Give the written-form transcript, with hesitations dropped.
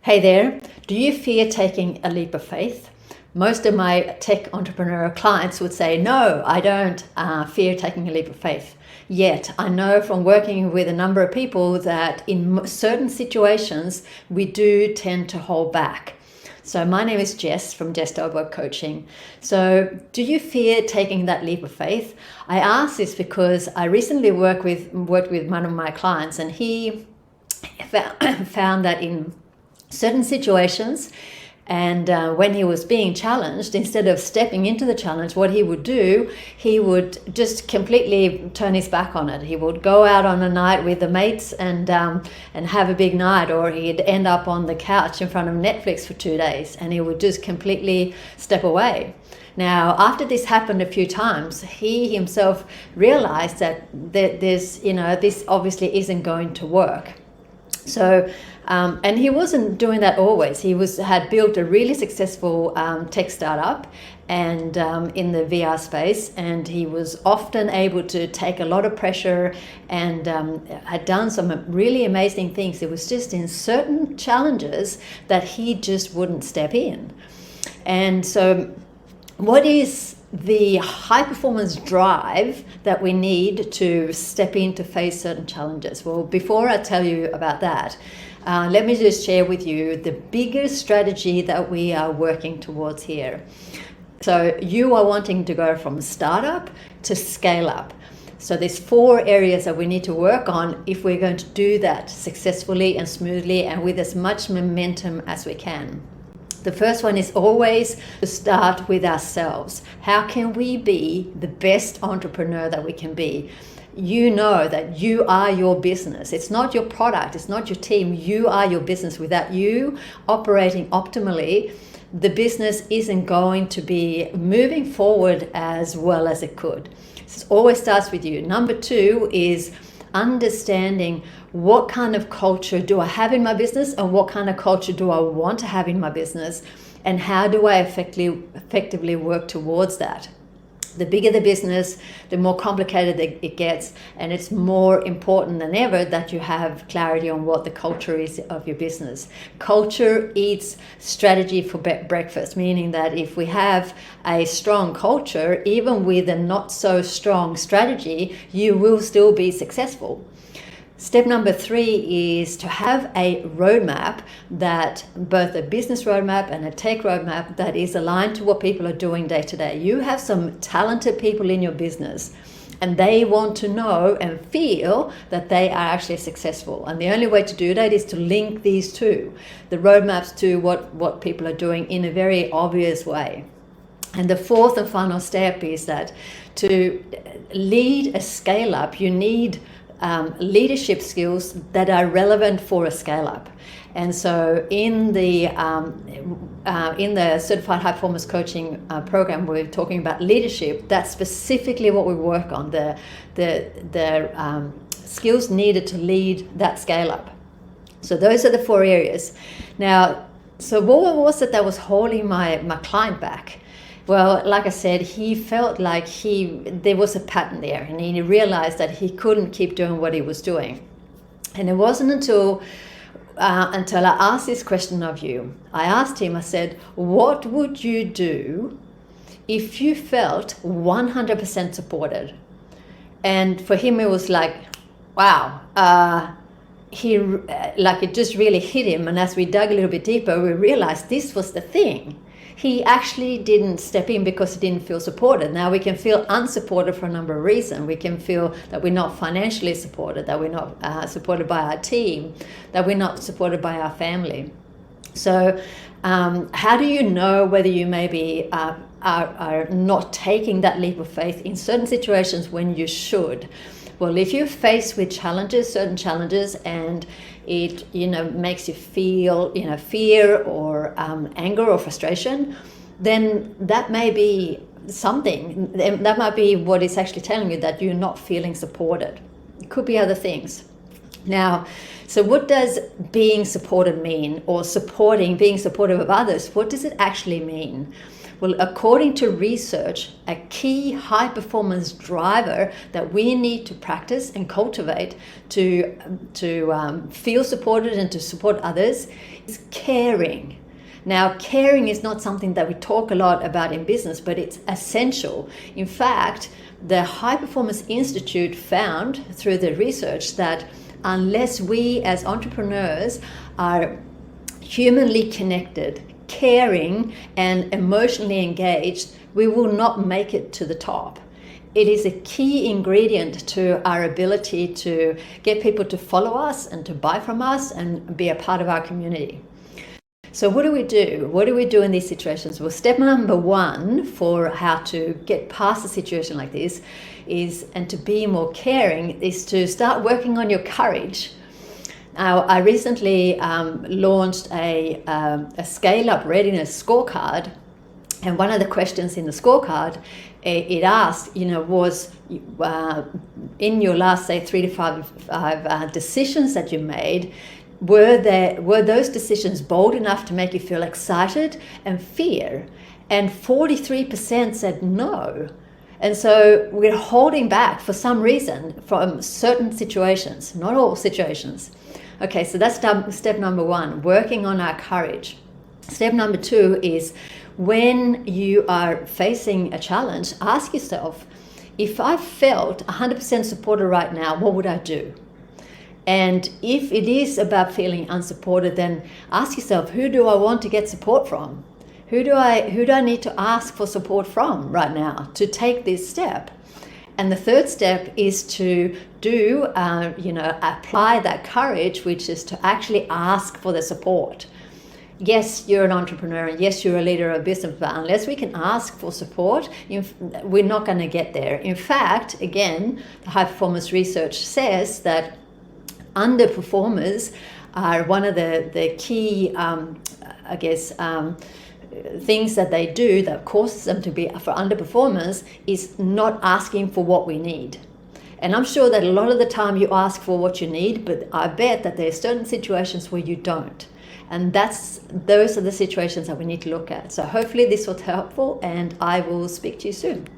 Hey there, do you fear taking a leap of faith? Most of my tech entrepreneur clients would say, no, I don't fear taking a leap of faith. Yet, I know from working with a number of people that in certain situations, we do tend to hold back. So my name is Jess from Jess Delberg Coaching. So do you fear taking that leap of faith? I ask this because I recently worked with one of my clients, and he found that in certain situations, and when he was being challenged, instead of stepping into the challenge, what he would do, he would just completely turn his back on it. He would go out on a night with the mates and have a big night, or he'd end up on the couch in front of Netflix for 2 days, and he would just completely step away. Now, after this happened a few times, he himself realized that this obviously isn't going to work. So, and he wasn't doing that always. He had built a really successful tech startup and in the VR space, and he was often able to take a lot of pressure and had done some really amazing things. It was just in certain challenges that he just wouldn't step in. And so, what is the high performance drive that we need to step in to face certain challenges? Well, before I tell you about that, let me just share with you the bigger strategy that we are working towards here. So you are wanting to go from startup to scale up. So there's 4 areas that we need to work on if we're going to do that successfully and smoothly and with as much momentum as we can. The first one is always to start with ourselves. How can we be the best entrepreneur that we can be? You know that you are your business. It's not your product, it's not your team. You are your business. Without you operating optimally, the business isn't going to be moving forward as well as it could. So it always starts with you. Number 2 is understanding what kind of culture do I have in my business and what kind of culture do I want to have in my business, and how do I effectively work towards that. The bigger the business, the more complicated it gets, and it's more important than ever that you have clarity on what the culture is of your business. Culture eats strategy for breakfast, meaning that if we have a strong culture, even with a not so strong strategy, you will still be successful. Step number 3 is to have a roadmap, that both a business roadmap and a tech roadmap that is aligned to what people are doing day to day. You have some talented people in your business, and they want to know and feel that they are actually successful. And the only way to do that is to link these two, the roadmaps, to what people are doing in a very obvious way. And the 4th and final step is that to lead a scale up, you need leadership skills that are relevant for a scale up. And so in the Certified High Performance Coaching program, we're talking about leadership. That's specifically what we work on, the skills needed to lead that scale up. So those are the 4 areas. Now, so what was it that was holding my client back? Well, like I said, he felt like there was a pattern there, and he realized that he couldn't keep doing what he was doing. And it wasn't until I asked this question of you. I asked him, I said, what would you do if you felt 100% supported? And for him, it was like, wow, it just really hit him. And as we dug a little bit deeper, we realized this was the thing. He actually didn't step in because he didn't feel supported. Now, we can feel unsupported for a number of reasons. We can feel that we're not financially supported, that we're not supported by our team, that we're not supported by our family. So how do you know whether you maybe are not taking that leap of faith in certain situations when you should? Well, if you're faced with certain challenges, and it makes you feel fear or anger or frustration, then that may be something. That might be what is actually telling you that you're not feeling supported. It could be other things. Now, so what does being supported mean, or being supportive of others? What does it actually mean? Well, according to research, a key high performance driver that we need to practice and cultivate to feel supported and to support others is caring. Now, caring is not something that we talk a lot about in business, but it's essential. In fact, the High Performance Institute found through the research that unless we as entrepreneurs are humanly connected, caring, and emotionally engaged, we will not make it to the top. It is a key ingredient to our ability to get people to follow us and to buy from us and be a part of our community. So what do we do? What do we do in these situations? Well, step number one for how to get past a situation like this and to be more caring is to start working on your courage. Now, I recently launched a scale-up readiness scorecard, and one of the questions in the scorecard, it asked, was in your last, say, 3 to 5 decisions that you made, were those decisions bold enough to make you feel excited and fear? And 43% said no. And so we're holding back for some reason from certain situations, not all situations. Okay, so that's step number one, working on our courage. Step number two is when you are facing a challenge, ask yourself, if I felt 100% supported right now, what would I do? And if it is about feeling unsupported, then ask yourself, who do I want to get support from? Who do I need to ask for support from right now to take this step? And the third step is to apply that courage, which is to actually ask for the support. Yes, you're an entrepreneur, and yes, you're a leader of a business, but unless we can ask for support, we're not going to get there. In fact, again, the high performance research says that underperformers are one of the key, things that they do that causes them to be for underperformers is not asking for what we need. And I'm sure that a lot of the time you ask for what you need, but I bet that there are certain situations where you don't. And those are the situations that we need to look at. So hopefully this was helpful, and I will speak to you soon.